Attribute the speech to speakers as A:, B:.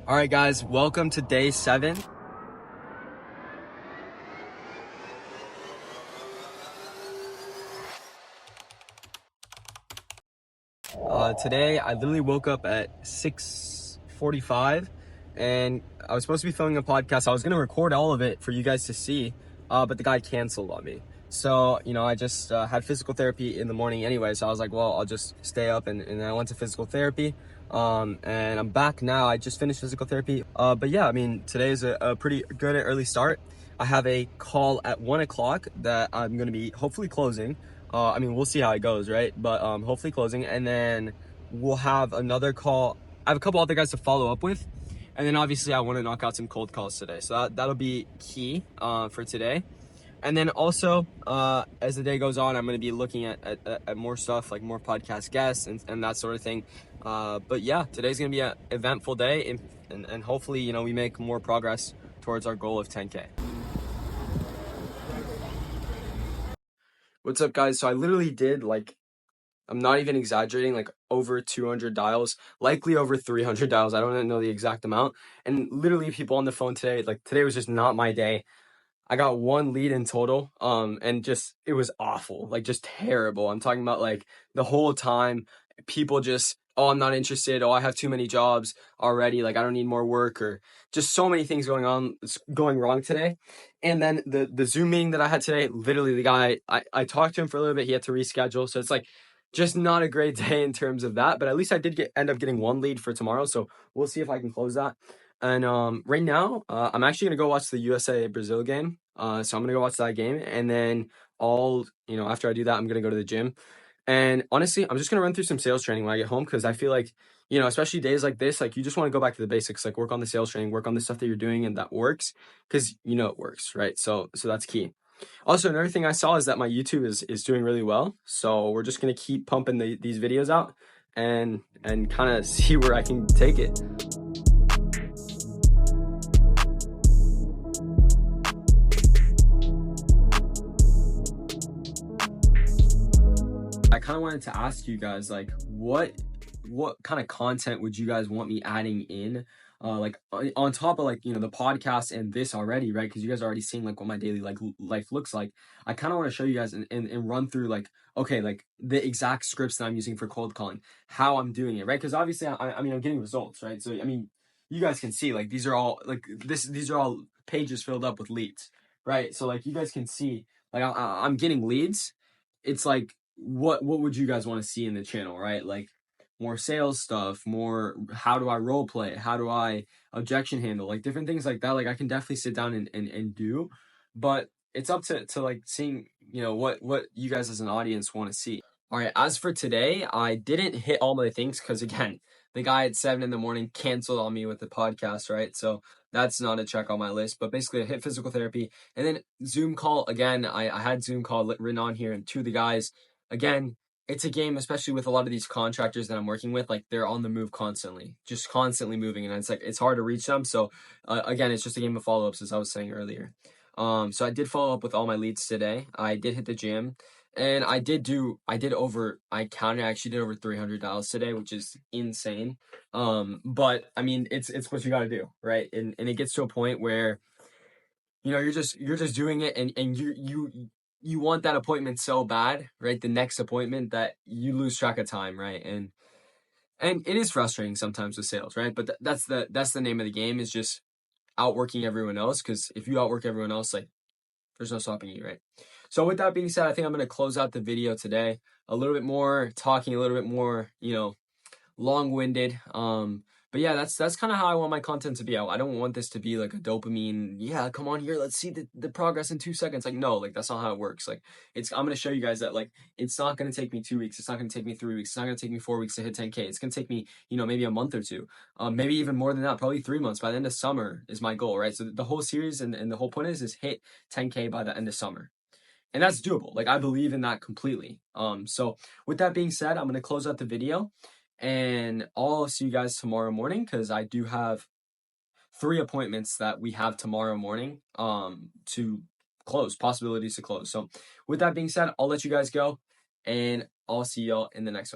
A: All right, guys, welcome to day 7. Today, I literally woke up at 6:45, and I was supposed to be filming a podcast. I was going to record all of it for you guys to see, but the guy canceled on me. So, I just had physical therapy in the morning anyway, so I was like, well, I'll just stay up, and I went to physical therapy. And I'm back now. I just finished physical therapy. But yeah, today is a pretty good early start. I have a call at 1 o'clock that I'm going to be hopefully closing. We'll see how it goes, right? But hopefully closing, and then we'll have another call. I have a couple other guys to follow up with, and then obviously I want to knock out some cold calls today. So that'll be key for today. And then also, as the day goes on, I'm going to be looking at more stuff, like more podcast guests and that sort of thing. But yeah, today's going to be an eventful day, and hopefully, we make more progress towards our goal of 10K. What's up, guys? So I literally did, I'm not even exaggerating, over 200 dials, likely over 300 dials. I don't know the exact amount. And literally people on the phone today, today was just not my day. I got 1 lead in total, and just, it was awful, just terrible. I'm talking about the whole time, people just, oh, I'm not interested. Oh, I have too many jobs already. I don't need more work, or just so many things going wrong today. And then the Zoom meeting that I had today, literally the guy, I talked to him for a little bit. He had to reschedule. So it's just not a great day in terms of that, but at least I did end up getting 1 lead for tomorrow. So we'll see if I can close that. And right now, I'm actually gonna go watch the USA Brazil game. So I'm gonna go watch that game, and then after I do that, I'm gonna go to the gym. And honestly, I'm just gonna run through some sales training when I get home, because I feel especially days like this, you just want to go back to the basics, work on the sales training, work on the stuff that you're doing and that works, because it works, right? So that's key. Also, another thing I saw is that my YouTube is doing really well. So we're just gonna keep pumping these videos out and kind of see where I can take it. I kind of wanted to ask you guys, what kind of content would you guys want me adding in, on top of the podcast and this already, right? Because you guys are already seeing what my daily life looks like. I kind of want to show you guys and run through okay, the exact scripts that I'm using for cold calling, how I'm doing it, right? Because obviously I'm getting results, right? So you guys can see these are all these are all pages filled up with leads, right? So you guys can see I'm getting leads. It's what would you guys want to see in the channel, right? More sales stuff, more how do I role play, how do I objection handle, different things like that. I can definitely sit down and do, but it's up to seeing what you guys as an audience want to see. All right, as for today, I didn't hit all my things because again, the guy at 7 in the morning canceled on me with the podcast, right? So that's not a check on my list. But basically, I hit physical therapy, and then Zoom call again. I had Zoom call written on here, and 2 of the guys, again, it's a game, especially with a lot of these contractors that I'm working with, they're on the move constantly, just constantly moving, and it's hard to reach them. So again, it's just a game of follow-ups, as I was saying earlier. So I did follow up with all my leads today. I did hit the gym, and I actually did over 300 dials today, which is insane. But it's what you got to do, right? And it gets to a point where you're just doing it, and you want that appointment so bad, right? The next appointment, that you lose track of time, right? And it is frustrating sometimes with sales, right? But that's the name of the game, is just outworking everyone else. Because if you outwork everyone else, there's no stopping you, right? So with that being said, I think I'm going to close out the video today a little bit more, talking a little bit more, long-winded. But yeah, that's kind of how I want my content to be. I don't want this to be a dopamine, yeah, come on here, let's see the progress in 2 seconds. No, that's not how it works. I'm going to show you guys that it's not going to take me 2 weeks. It's not going to take me 3 weeks. It's not going to take me 4 weeks to hit 10K. It's going to take me, maybe a month or 2, maybe even more than that, probably 3 months. By the end of summer is my goal, right? So the whole series and the whole point is hit 10K by the end of summer. And that's doable. I believe in that completely. So with that being said, I'm going to close out the video, and I'll see you guys tomorrow morning, because I do have 3 appointments that we have tomorrow morning to close, possibilities to close. So with that being said, I'll let you guys go, and I'll see y'all in the next one.